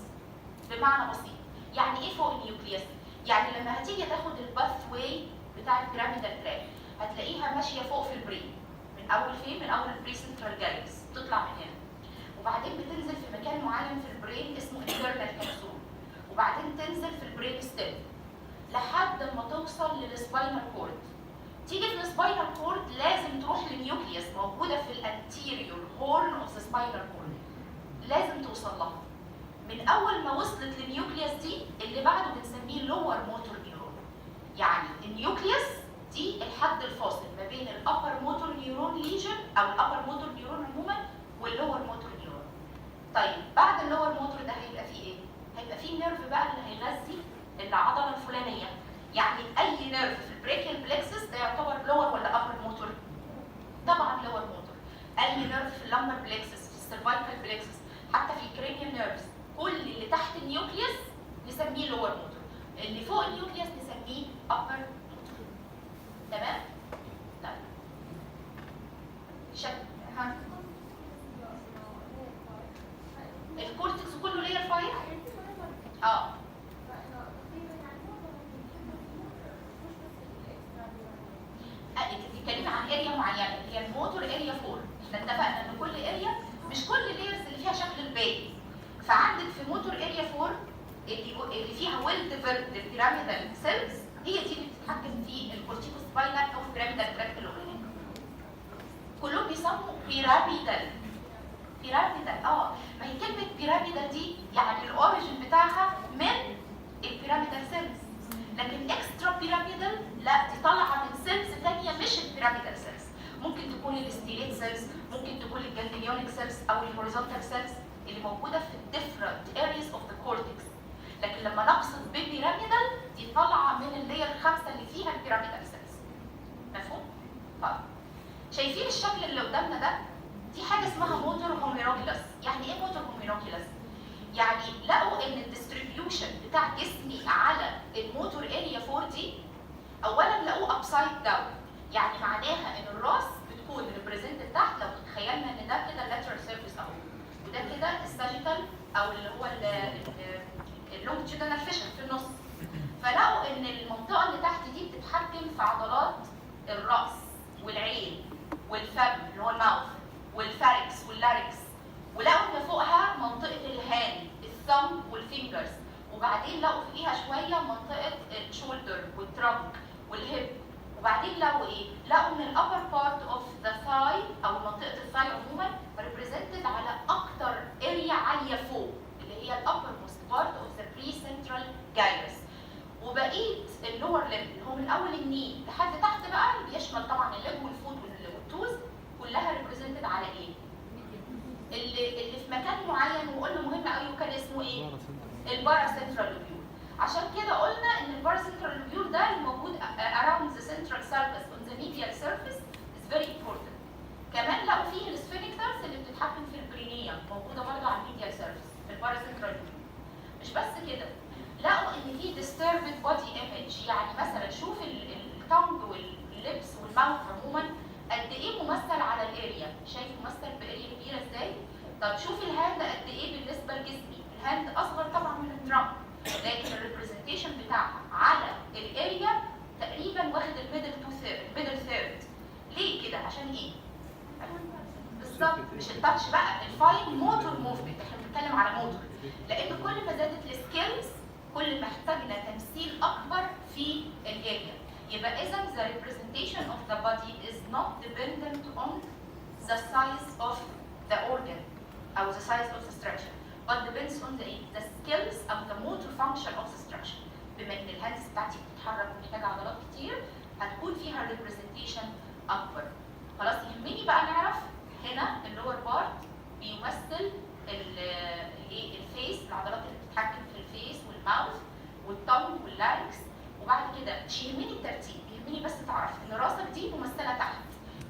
بمعنى بسيط. يعني ايه فوق النيوكليوس؟ يعني لما هتيجي تاخد الباث واي بتاع البيراميدال تراك هتلاقيها ماشيه فوق في البرين. من اول فين؟ من اول البري سنترال جالكس، تطلع من هنا وبعدين بتنزل في مكان معين في البرين اسمه انترنال كابسول، وبعدين تنزل في البرين ستيم لحد ما توصل للسباينال كورد. تيجي في السباينال كورد لازم تروح للنيوكليوس موجوده في الانتيريور هورن اوف ذا سباينال كورد، لازم توصل لها. من اول ما وصلت للنيوكليوس دي اللي بعده بنسميه لور موتور نيورون. يعني النيوكليوس دي الحد الفاصل ما بين الابر موتور نيورون ليجن او الابر موتور نيورون عموما واللور موتور نيورون. طيب بعد اللور موتور ده هيبقى فيه ايه؟ هيبقى فيه نيرف بقى اللي هيغذي العضله الفلانيه. يعني اي نيرف في البريكيال بلكسس ده يعتبر لور ولا ابر موتور؟ طبعا لور موتور. اي نيرف في اللمبر بلكسس، في السيرفايكال بلكسس، حتى في الكرينيال نيرفز، كل اللي تحت النيوكليوس نسميه لور موتور، اللي فوق النيوكليوس نسميه ابر موتور. تمام؟ طيب ها الكورتكس كله لير 5. بتتكلمي عن اريا معينه اللي هي الموتور اريا 4. احنا اتفقنا ان كل اريا مش كل الليرز اللي فيها شكل الباقي. فعندك في موتور اريا 4 اللي فيها ويل ديفلوبد بيراميدال سيلز، هي دي اللي بتتحكم في الكورتيكو سباينال او البيراميدال تراكت الاولاني. كلهم بيسموا بيراميدال. ما هي كلمه بيراميدال دي يعني الاوريجن بتاعها من البيراميدال سيلز، لكن اكسترا بيراميدال لا، دي طالعه من سيلز ثانيه مش البيراميدال سيلز. ممكن تكون الستيليت سيلز، ممكن تكون الجانجليونيك سيلز او الهوريزونتال سيلز اللي موجوده في الديفرنت ارياز اوف ذا كورتكس. لكن لما نقصد ببيراميدال دي طالعه من اللير 5 اللي فيها البيراميدال سيلز. مفهوم؟ طيب شايفين الشكل اللي قدامنا ده؟ دي حاجه اسمها موتور هوميروكيلاس. يعني ايه موتور هوميروكيلاس؟ يعني لقوا ان الديستريبيوشن بتاع جسمي على الموتور اريا 4 دي اولا لقوه ابسايد داون، يعني معناها ان الراس بتكون ريبريزنتد تحت. لو تخيلنا ان ده كده اللاترال سيرفيس اهو، وده كده الساجيتال او اللي هو اللونجيتودينال فيشن في النص. فلقوا ان المنطقه اللي تحت دي بتتحكم في عضلات الراس والعين والفم اللي هو الماوث والفاركس واللاركس، ولقوا ان فوقها منطقه الهاند، الثumb والفينجرز، وبعدين لقوا فوقيها شويه منطقه الشولدر والترانك والهيب وبعدين لقوا ايه؟ لقوا ان الابر بارت اوف ذا ثاي او منطقه الثاي عموما ريبريزنتد على اكتر اريا عاليه فوق اللي هي الابر موست بارت اوف ذا بري سنترال جايرس. وبقيه اللور ليمب اللي هو من اول الني لحد تحت بقى اللي بيشمل طبعا الليج والفوت والتوز كلها ريبريزنتد على ايه؟ اللي في مكان معين وقلنا مهم قوي وكان اسمه ايه؟ البارا سنترال لوبيول. عشان كده قلنا ان البارا سنترال لوبيول ده الموجود around the central sulcus on the medial surface is very important. كمان لقوا فيه السفينكترز اللي بتتحكم في البرينيا موجوده برضه على الميديال سيرفيس في البارا سنترال لوبيول. مش بس كده، لقوا ان في disturbed body image، يعني مثلا شوف التونج واللبس والماوث عموما قد ايه ممثل على الاريا، شايف ممثل باريا كبيره ازاي؟ طب شوف الهاند قد ايه بالنسبه لجسمي، الهاند اصغر طبعا من الترامب، لكن الريبريزنتيشن بتاعها على الاريا تقريبا واخد الميدل ثيرد. ليه كده؟ عشان ايه؟ بالظبط مش التاتش بقى، الفاين موتور موفمنت، احنا بنتكلم على موتور، لان كل ما زادت السكيلز كل ما احتاجنا تمثيل اكبر في الاريا. يبقى اذا the representation of the body is not dependent on the size of the organ او the size of the structure but depends on the skills of the motor function of the structure. بما ان الهاندز بتاعتي بتتحرك ومحتاجه عضلات كتير هتكون فيها representation اكبر. خلاص يهمني بقى نعرف هنا اللور بارت بيمثل الفيس، العضلات اللي بتتحكم في الفيس والماوث والتونج واللاركس. وبعد كده مش يهمني الترتيب، يهمني بس تعرف ان راسك دي ممثله تحت،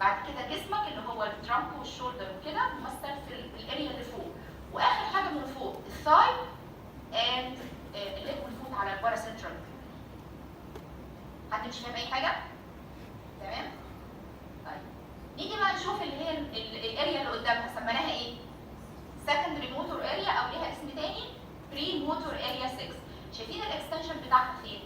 بعد كده جسمك اللي هو الترامب والشولدر وكده ممثل في الاريا اللي فوق، واخر حاجه من فوق الثاي اند الليج والفوت على البارا سنترال. حد مش فاهم اي حاجه؟ تمام؟ طيب نيجي بقى نشوف اللي هي الاريا اللي قدامها سميناها ايه؟ secondary motor area او ليها اسم تاني pre motor area 6. شايفين الاكستنشن بتاعها فين؟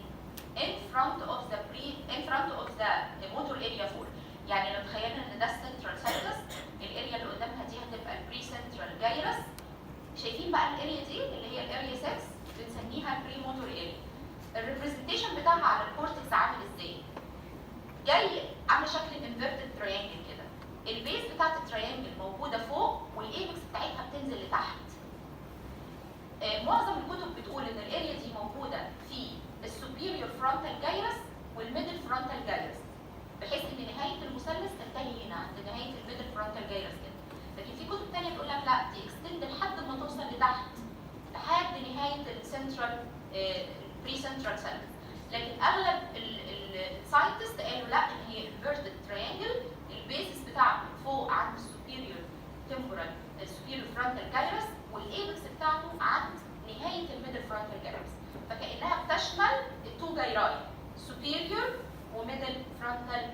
in front of the motor area 4. يعني لو تخيلنا ان ده السنترال سايتس، الاريا اللي قدامها دي هتبقى البري سنترال جايرس. شايفين بقى الاريا دي اللي هي الاريا 6 بنسميها بري موتور اريا. الريبريزنتيشن بتاعها على الكورتكس عامل ازاي؟ جاي عامل شكل انفيرتد تريانجل كده، البيز بتاعت التريانجل موجوده فوق والايبكس بتاعتها بتنزل لتحت. معظم الكتب بتقول ان الاريا دي موجوده في السوبيريور فرونتال جايرس والميدل فرونتال جايرس، بحيث ان نهايه المثلث تنتهي هنا عند نهايه الميدل فرونتال جايرس كده. لكن في كتب ثانيه بتقول لك لا، دي اكستند لحد ما توصل لتحت لحد نهايه السنترال بري سنترال سيلز. لكن اغلب الساينتست قالوا لا، ان هي انفيرتد تريانجل، البيسس بتاعته فوق عند السوبيريور تمبورال السوبيريور فرونتال جايرس، والايبكس بتاعته عند نهايه الميدل فرونتال جايرس. فكانها بتشمل التو جايراي superior وميدل فرونتال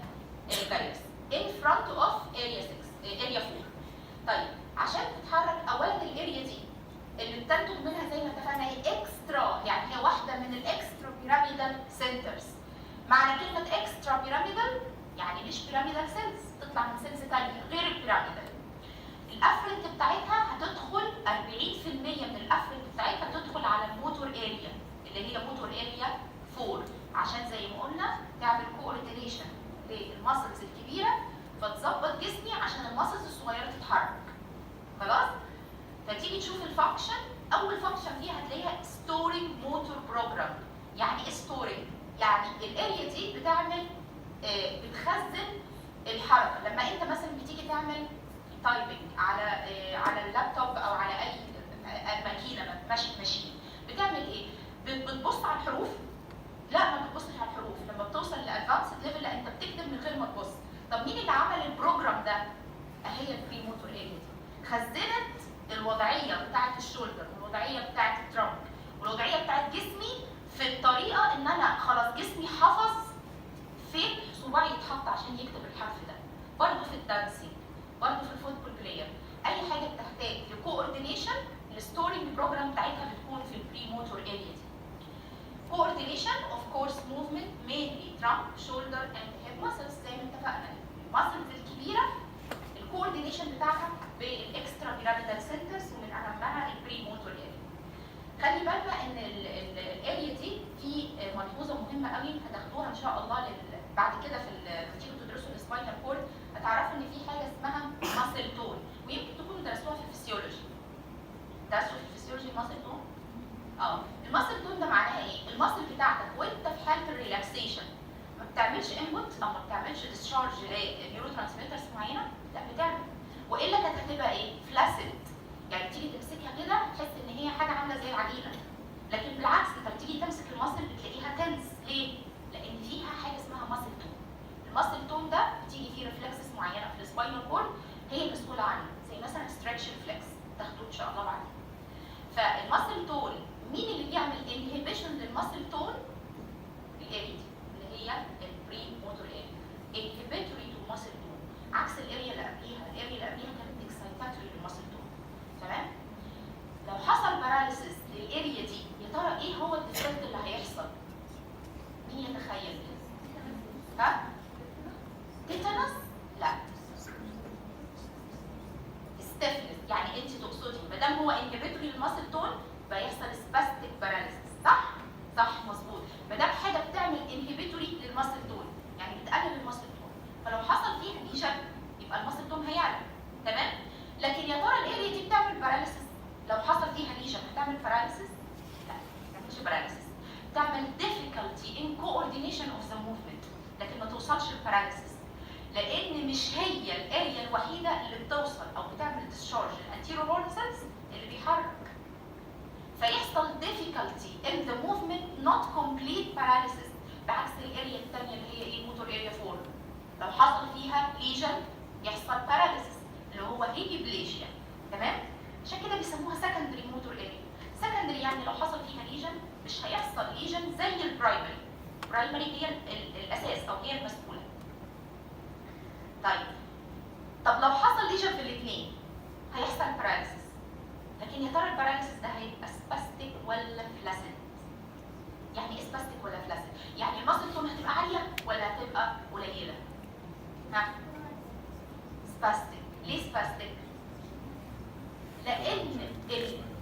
جايرس in front of area 6 area 4. طيب عشان تتحرك اولا الاريا دي اللي بتنتج منها زي ما اتفقنا هي اكسترا، يعني هي واحده من الاكسترا بيراميدال سنترز. معنى كلمه اكسترا بيراميدال يعني مش بيراميدال سيلز، تطلع من سيلز ثانيه غير البيراميدال. الافرنت بتاعتها هتدخل 40% من الافرنت بتاعتها تدخل على الموتور اريا اللي هي موتور اريا 4، عشان زي ما قلنا تعمل كوردينيشن للماسلز الكبيره فتظبط جسمي عشان الماسلز الصغيره تتحرك. خلاص؟ فتيجي تشوف الفانكشن، اول فانكشن فيها هتلاقيها ستورنج موتور بروجرام. يعني ايه ستورنج؟ يعني الاريا دي بتعمل بتخزن الحركه. لما انت مثلا بتيجي تعمل تايبنج على اللابتوب او على اي ماكينه ماشين، بتعمل ايه؟ بتبص على الحروف؟ لا، ما بتبصش على الحروف. لما بتوصل لادفانسد ليفل لا، انت بتكتب من غير ما تبص. طب مين اللي عمل البروجرام ده؟ هي البري موتور اريا دي خزنت الوضعيه بتاعت الشولدر والوضعيه بتاعت الترامب والوضعيه بتاعت جسمي في الطريقه ان انا خلاص جسمي حفظ فين صباعي يتحط عشان يكتب الحرف ده. برضه في الدانسينج، برضه في الفوتبول بلاير، اي حاجه بتحتاج لكوردينيشن الستورنج بروجرام بتاعتها بتكون في البري موتور اريا دي. coordination of course movement mainly trunk, shoulder and hip muscles. زي ما اتفقنا الماسلز الكبيره الكوردينيشن بتاعها بالاكسترا بيراميدال سنترز ومن اهمها البري موتور اريا. خلي بالنا ان الاريا دي في ملحوظه مهمه قوي هتاخدوها ان شاء الله بعد كده لما تيجوا تدرسوا السباينال كورد هتعرفوا ان في حاجه اسمها ماسل تون، ويمكن تكونوا درستوها في الفسيولوجي. درسوا في الفسيولوجي الماسل تون؟ الماسل تون ده معناها ايه؟ الماسل بتاعتك وانت في حاله الريلاكسيشن ما بتعملش انبوت او ما بتعملش ديسشارج لنيورو ترانسميترز معينه، لا بتعمل، والا كانت هتبقى ايه؟ فلاسيد، يعني تيجي تمسكها كده تحس ان هي حاجه عامله زي العجينه، لكن بالعكس انت بتيجي تمسك الماسل بتلاقيها تنس. ليه؟ لان فيها حاجه اسمها ماسل تون. الماسل تون ده بتيجي فيه ريفلكسز معينه في السباينال كورد هي المسؤوله عنه، زي مثلا ستريتش ريفلكس تاخدوه ان شاء الله بعدين. فالماسل تون مين اللي بيعمل انهبيشن للماسل تون؟ الاريا اللي هي البري موتور اريا، انهبيتوري تو ماسل تون، عكس الاريا اللي قبليها. الاريا اللي قبليها كانت اكسايتاتوري للماسل تون. تمام؟ لو حصل باراليسيس للاريا دي يا ترى ايه هو الديفكت اللي هيحصل؟ مين يتخيل كده؟ ها؟ تيتانس؟ لا. ستيفنس، يعني انت تقصدي ما دام هو انهبيتوري للماسل تون فيحصل سباستيك باراليسيس، صح؟ صح مظبوط. ما دام حاجه بتعمل انهبيتوري للماسل تون يعني بتقلل الماسل تون، فلو حصل فيها ليجن يبقى الماسل تون هيعلى. تمام؟ لكن يا ترى الاريا دي بتعمل باراليسيس؟ لو حصل فيها ليجن هتعمل باراليسيس؟ لا، ما تعملش باراليسيس. تعمل difficulty in coordination of the movement، لكن ما توصلش للباراليسيس، لان مش هي الاريا الوحيده اللي بتوصل او بتعمل discharge الانتيرو رول سيلز اللي بيحرك، فيحصل difficulty in the movement not complete paralysis، بعكس الاريا الثانيه اللي هي ايه؟ موتور اريا 4 لو حصل فيها ليجن يحصل باراليسيس اللي هو هيميبليجيا. تمام؟ عشان كده بيسموها سكندري موتور اريا. سكندري يعني لو حصل فيها ليجن مش هيحصل ليجن زي البرايمري. البرايمري هي الاساس او هي المسؤوله. طب لو حصل ليجن في الاثنين هيحصل باراليسيس، لكن يا ترى الباراليسيس ده هيبقى سباستيك ولا فلاسيد؟ يعني ايه سباستيك ولا فلاسيد؟ يعني الماسل تون هتبقى عاليه ولا هتبقى قليله؟ ها؟ سباستيك. ليه سباستيك؟ لان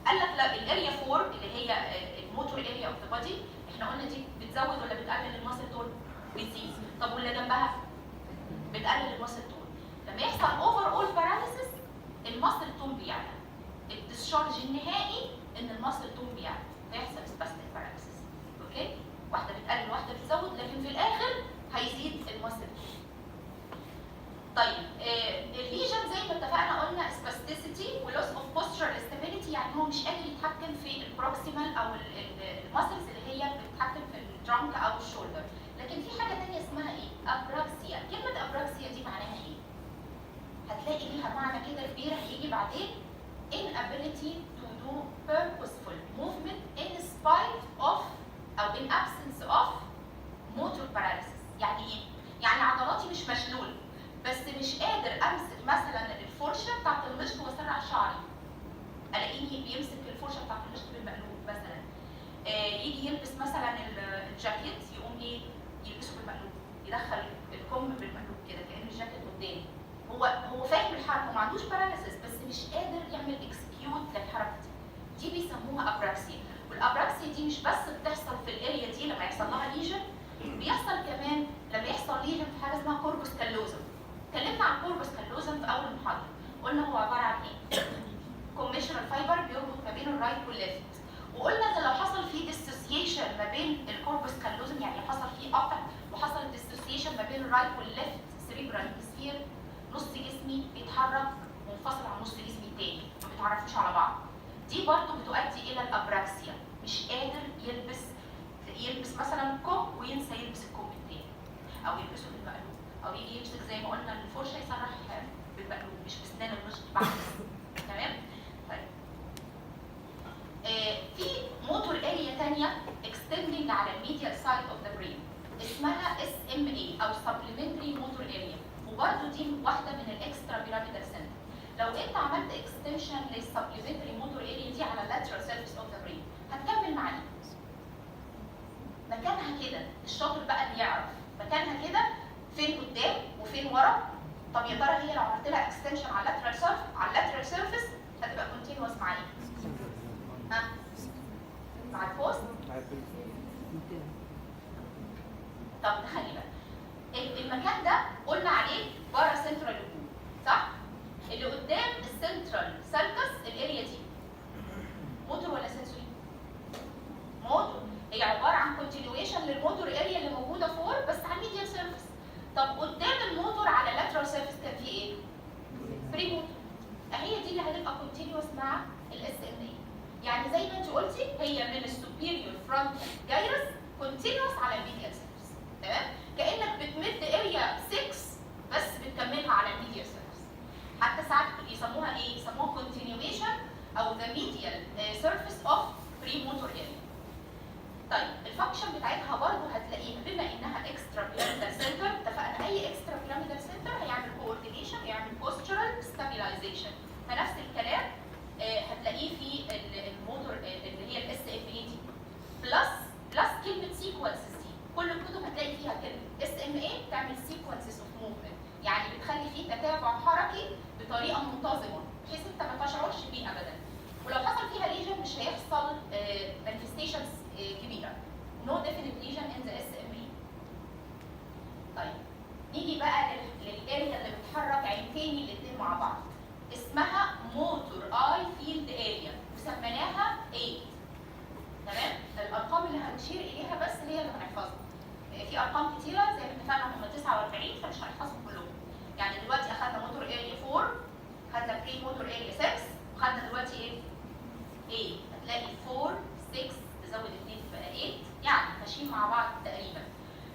قال لك لا، الاريا 4 اللي هي الموتور اريا اوف ذا بودي احنا قلنا دي بتزود ولا بتقلل الماسل تون؟ بتزيد. طب واللي جنبها؟ بتقلل الماسل تون. لما يحصل اوفر اول باراليسيس الماسل تون بيعلى. الديسشارج النهائي ان الماسل تون بيعلى فيحصل سباستيك باراليسيس. اوكي؟ واحده بتقلل واحده بتزود، لكن في الاخر هيزيد الماسل تون. طيب الليجن زي ما اتفقنا قلنا سباستيسيتي ولوس اوف بوستشر ستابيليتي، يعني هو مش قادر يتحكم في البروكسيمال او الماسلز اللي هي بتتحكم في الترانك او الشولدر. لكن في حاجه ثانيه اسمها ايه؟ ابراكسيا. كلمه ابراكسيا دي معناها ايه؟ هتلاقي ليها معنى كده كبير هيجي بعدين. inability to do purposeful movement in spite of او in absence of motor paralysis. يعني ايه؟ يعني عضلاتي مش مشلوله بس مش قادر امسك مثلا الفرشه بتاعت المشط واسرع شعري. الاقيني بيمسك الفرشه بتاعت المشط بالمقلوب مثلا. يجي يلبس مثلا الجاكيت يقوم ايه؟ يلبسه بالمقلوب، يدخل الكم بالمقلوب كده كأن الجاكيت قدامي. هو فاهم الحركه وما عندوش باراليسيس بس مش قادر يعمل اكسكيوت للحركه دي. دي بيسموها ابراكسيا. والابراكسيا دي مش بس بتحصل في الاريا دي لما يحصل لها ليجن، بيحصل كمان لما يحصل ليجن في حاجه اسمها كوربوس كالوزم. اتكلمنا عن كوربوس كالوزم في اول المحاضره، قلنا هو عباره عن ايه؟ كوميشنال فايبر بيربط ما بين الرايت والليفت، وقلنا ان لو حصل فيه ديسوسيشن ما بين الكوربوس كالوزم، يعني حصل فيه قطع وحصل ديسوسيشن ما بين الرايت والليفت سيريبرال هيمسفير، نص جسمي بيتحرك منفصل عن نص جسمي التاني، ما بيتعرفوش على بعض. دي برضه بتؤدي الى الابراكسيا، مش قادر يلبس مثلا كوب وينسى يلبس الكوب التاني، او يلبسه بالمقلوب، او يجي يمسك زي ما قلنا الفرشه يسرح بالمقلوب مش بسنان المشط بعد. تمام؟ طيب في موتور اريا ثانيه اكستندنج على الميديال سايد اوف ذا برين اسمها SMA او سبلمنتري موتور اريا، وبرده دي واحده من الاكسترا بيراميدال سنتر. لو انت عملت اكستنشن للسبلمنتري موتور اريا دي على اللاترال سيرفيس اوف ذا برين هتكمل مع ايه؟ مكانها كده، الشاطر بقى اللي يعرف مكانها كده فين قدام وفين ورا. طب يا ترى هي لو عملت لها اكستنشن على اللاترال سيرفيس هتبقى كونتينوس مع ايه؟ ها؟ طب تخلي بالك المكان ده قلنا عليه بارا سنترال لوب، صح؟ اللي قدام السنترال سالكس الاريا دي موتور ولا سنسوري؟ موتور. هي عباره عن كونتينيويشن للموتور اريا اللي موجوده فوق بس على الميديال سيرفيس. طب قدام الموتور على اللاترال سيرفيس كان في ايه؟ بري موتور. هي دي اللي هتبقى كونتينيوس مع الاس ام اي. يعني زي ما انت قلتي هي من السوبيريور فرونتال جايرس كونتينيوس على الميديال سيرفيس، تمام؟ كانك بتمد اريا 6 بس بتكملها على الميديال سيرفيس. حتى ساعات يسموها ايه؟ يسموها كونتينيويشن او ذا ميديال سيرفيس اوف بري موتور اريا. طيب الفانكشن بتاعتها برضه هتلاقيها بما انها اكسترا بيراميدال سنتر، اتفقنا اي اكسترا بيراميدال سنتر هيعمل كوردينيشن، يعمل بوستشرال ستابيلايزيشن، فنفس الكلام هتلاقيه في الموتور اللي هي الاس ام اي دي بلس كلمه سيكونسز دي. كل الكتب هتلاقي فيها كلمه اس ام اي بتعمل سيكونسز اوف موفمنت، يعني بتخلي فيه تتابع حركي بطريقه منتظمه بحيث انت ما تشعرش بيه ابدا. ولو حصل فيها ليجن مش هيحصل مانيفستيشنز كبيره. No definite lesion in the SMA. طيب نيجي بقى للاريا اللي بتحرك عينتين الاثنين مع بعض، اسمها موتور اي فيلد اريا وسميناها 8. تمام؟ الارقام اللي هنشير اليها بس هي اللي هنحفظها. في ارقام كتيره زي ما اتفقنا هم 49 فمش هنحفظهم كلهم. يعني دلوقتي اخذنا موتور اريا 4، خدنا بري موتور اريا 6، وخدنا دلوقتي ايه؟ 8. هتلاقي 4 6 تزود 2 تبقى 8، يعني ماشيين مع بعض تقريبا.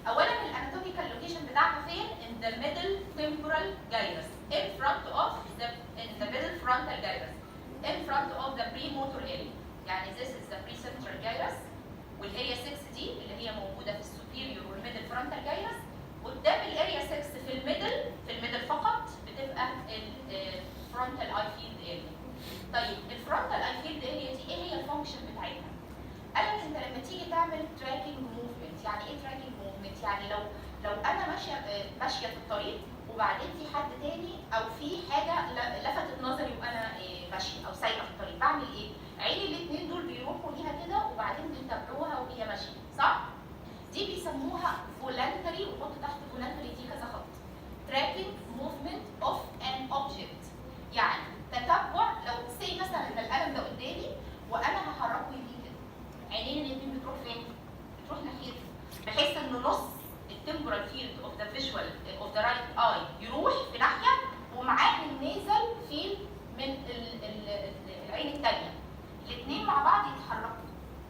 اولا الاناتوميكال لوكيشن بتاعها فين؟ in the middle temporal gyrus in front of the middle frontal gyrus in front of the premotor area. يعني this is the precentral gyrus والاريا 6 دي اللي هي موجوده في السوبيريور والميدل فرونتال جايرس. قدام الاريا 6 في الميدل فقط بتبقى الفرونتال اي فيلد اريا. طيب الفرونتال اي فيلد اريا دي ايه هي الفانكشن بتاعتها؟ قال لك انت لما تيجي تعمل تراكنج موفمنت، يعني ايه تراكنج موفمنت؟ يعني لو انا ماشيه في الطريق وبعدين في حد تاني او في حاجه لفتت نظري وانا ماشيه او سايقه في الطريق، بعمل ايه؟ عيني الاثنين دول بيروحوا ليها كده وبعدين بيتابعوها وهي ماشيه، صح؟ دي بيسموها فولنتري، وحط تحت فولنتري دي كذا خط. تراكنج موفمنت اوف ان اوبجكت، يعني تتبع. لو سي مثلا ان القلم ده قدامي وانا هحركه يمين كده، عينين الاثنين بتروح فين؟ بتروح ناحيته، بحيث ان نص التمبرال فيلد اوف ذا فيجوال اوف ذا رايت اي يروح في ناحيه ومعاه النيزل فيلد من العين الثانيه. الاثنين مع بعض يتحركوا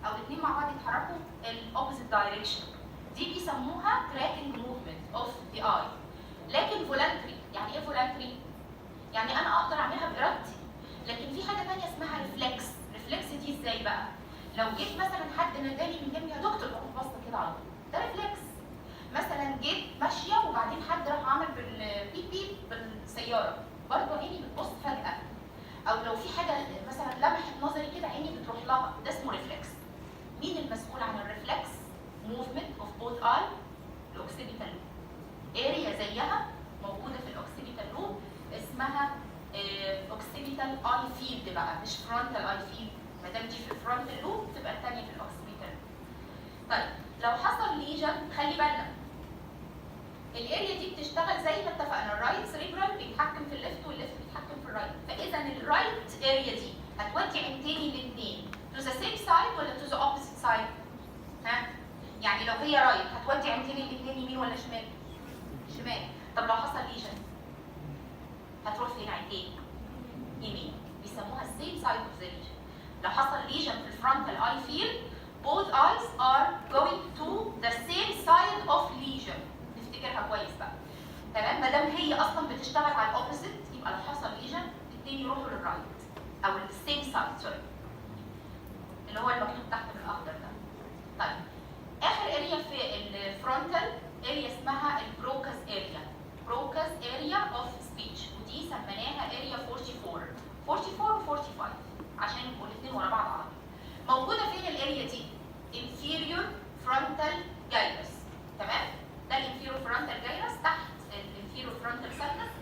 او الاثنين مع بعض يتحركوا الاوبوزيت دايركشن. دي بيسموها تراكنج موفمنت اوف ذا اي. لكن فولنتري، يعني ايه فولنتري؟ يعني انا اقدر اعملها بارادتي، لكن في حاجه ثانيه اسمها ريفلكس. ريفلكس دي ازاي بقى؟ لو جيت مثلا حد ناداني من جنبي يا دكتور بقوم باصه كده على طول، ده ريفلكس. مثلا جيت ماشيه وبعدين حد راح عمل بالبيب بيب بالسياره، برضه عيني بتبص فجاه. او لو في حاجه مثلا لمحت نظري كده عيني بتروح لها، ده اسمه ريفلكس. مين المسؤول عن الريفلكس موفمنت اوف بوث اي؟ الاوكسيبيتال لوب. اريا زيها موجوده في الاوكسيبيتال لوب اسمها اوكسيبيتال اي فيلد بقى، مش فرونتال اي فيلد. ما دام دي في الفرونتال لوب تبقى الثانيه في الاوكسيبيتال لوب. طيب لو حصل ليجن خلي بالنا الاريا دي بتشتغل زي ما اتفقنا، الرايت سيريبرال بيتحكم في الليفت والليفت بيتحكم في الرايت. فاذا الرايت اريا دي هتودي عينتين الاثنين to the same side ولا to the opposite side؟ ها؟ يعني لو هي رايت هتودي عينتين الاثنين يمين ولا شمال؟ شمال. طب لو حصل ليجن هتروح فين عينتين؟ يمين. بيسموها same side of the lesion. لو حصل ليجن في الفرونتال اي فيلد both eyes are going to the same side of lesion. نفتكرها كويس بقى. تمام؟ ما دام هي اصلا بتشتغل على الاوبوزيت يبقى لو حصل ليجن الاثنين يروحوا للرايت او السيم سايد، سوري، اللي هو المكتوب تحت بالاخضر ده. طيب اخر اريا في الفرونتال اريا اسمها البروكاس اريا. بروكاس اريا اوف سبيتش، ودي سميناها اريا 44 و 45 عشان يبقوا الاثنين ورا بعض على طول. موجوده فين الاريا دي؟ inferior frontal gyrus. تمام؟ ده الانفيرو فرونتال جايرس تحت الانفيرو فرونتال سالكس.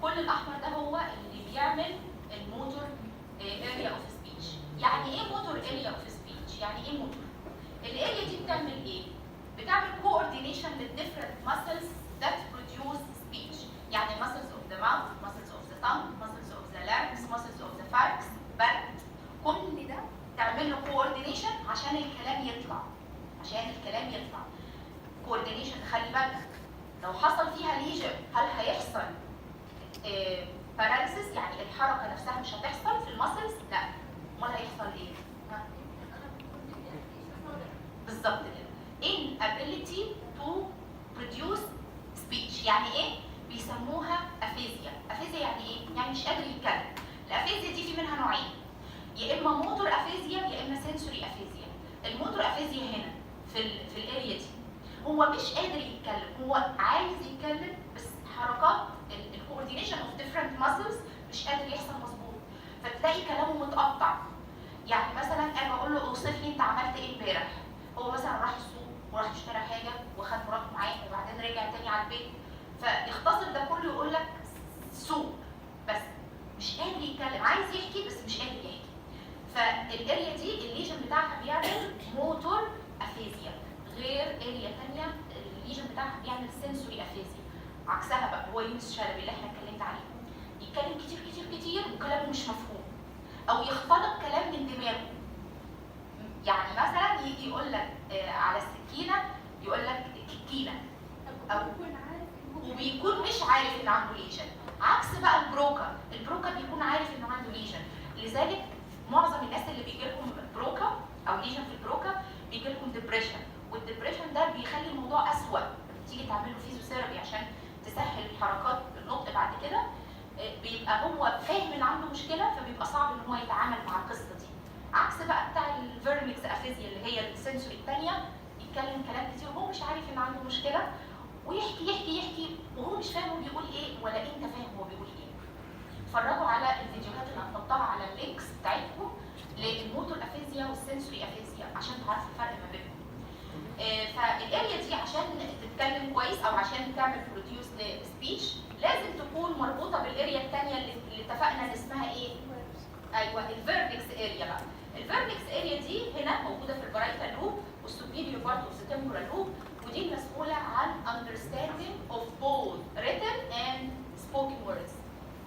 كل الاحمر ده هو اللي بيعمل الموتور اريا اوف سبيتش. يعني ايه موتور اريا اوف سبيتش؟ يعني ايه موتور؟ الاريا دي بتعمل ايه؟ بتعمل coordination للديفرنت muscles that produce speech. يعني muscles of the mouth, muscles of the tongue, muscles of the larynx, muscles of the pharynx, but كل ده تعمل له coordination عشان الكلام يطلع. coordination خلي بالك لو حصل فيها lesion هل هيحصل paralysis؟ يعني الحركه نفسها مش هتحصل في المسلز؟ لا. امال هيحصل ايه؟ بالظبط كده. inability to produce speech. يعني ايه؟ بيسموها افيزيا. افيزيا يعني ايه؟ يعني مش قادر يتكلم. الافيزيا دي في منها نوعين، يا اما موتور افيزيا يا اما سنسوري افيزيا. الموتور افيزيا هنا في الاريا دي هو مش قادر يتكلم، هو عايز يتكلم بس حركات الكوردينيشن اوف ديفرنت ماسلز مش قادر يحصل مظبوط، فتلاقي كلامه متقطع. يعني مثلا انا بقول له اوصف لي انت عملت ايه امبارح، هو مثلا راح السوق وراح اشترى حاجه وخد مراته معاه وبعدين رجع تاني على البيت، فيختصر ده كله يقول لك سوق، بس مش قادر يتكلم، عايز يحكي بس مش قادر يحكي. فالاريا دي الليجن بتاعها بيعمل موتور افيزيا، غير اريا ثانيه الليجن بتاعها بيعمل سنسوري افيزيا. عكسها بقى هو يونس شلبي اللي احنا اتكلمت عليه، يتكلم كتير كتير كتير وكلامه مش مفهوم، او يختلط كلام من دماغه. يعني مثلا يجي يقول لك على السكينه يقول لك كيكينه، او وبيكون مش عارف ان عنده ليجن. عكس بقى البروكا بيكون عارف انه عنده ليجن. لذلك معظم الناس اللي بيجي لهم بروكا او ليجن في البروكا بيجي لهم ديبريشن، والديبريشن ده بيخلي الموضوع اسوأ. تيجي تعمله فيزيوثيرابي عشان تسهل الحركات النطق بعد كده، بيبقى هو فاهم ان عنده مشكله فبيبقى صعب ان هو يتعامل مع القصه دي. عكس بقى بتاع الفيرمكس افيزيا اللي هي السنسوري الثانيه، يتكلم كلام كتير وهو مش عارف ان عنده مشكله، ويحكي يحكي يحكي وهو مش فاهم هو بيقول ايه ولا انت فاهم هو بيقول ايه. اتفرجوا على الفيديوهات اللي هنحطها على اللينكس بتاعتكم للموتور افيزيا والسنسوري افيزيا عشان تعرفوا الفرق ما بينهم. فالاريا دي عشان تتكلم كويس او عشان تعمل بروديوس لسبيتش لازم تكون مربوطه بالاريا الثانيه اللي اتفقنا ان اسمها ايه؟ ايوه الفيرنكس اريا بقى. الفيرنكس اريا دي هنا موجوده في البرايتال لوب والسوبيريور بارت اوف ذا تمبورال لوب، ودي المسؤوله عن understanding of both written and spoken words.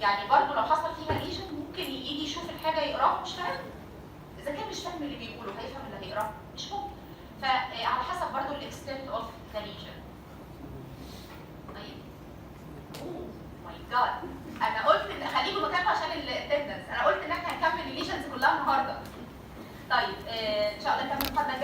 يعني برضه لو حصل فيها ليجن ممكن يجي يشوف الحاجه يقراها مش فاهم. اذا كان مش فاهم اللي بيقوله هيفهم اللي هيقراه؟ مش ممكن. فعلى حسب برضه الاكستنت اوف ذا ليجن. طيب اوه ماي جاد، انا قلت ان خليكم مكانكم عشان الاتندنس، انا قلت ان احنا هنكمل الليجنز كلها النهارده. طيب ان شاء الله نكمل المحاضره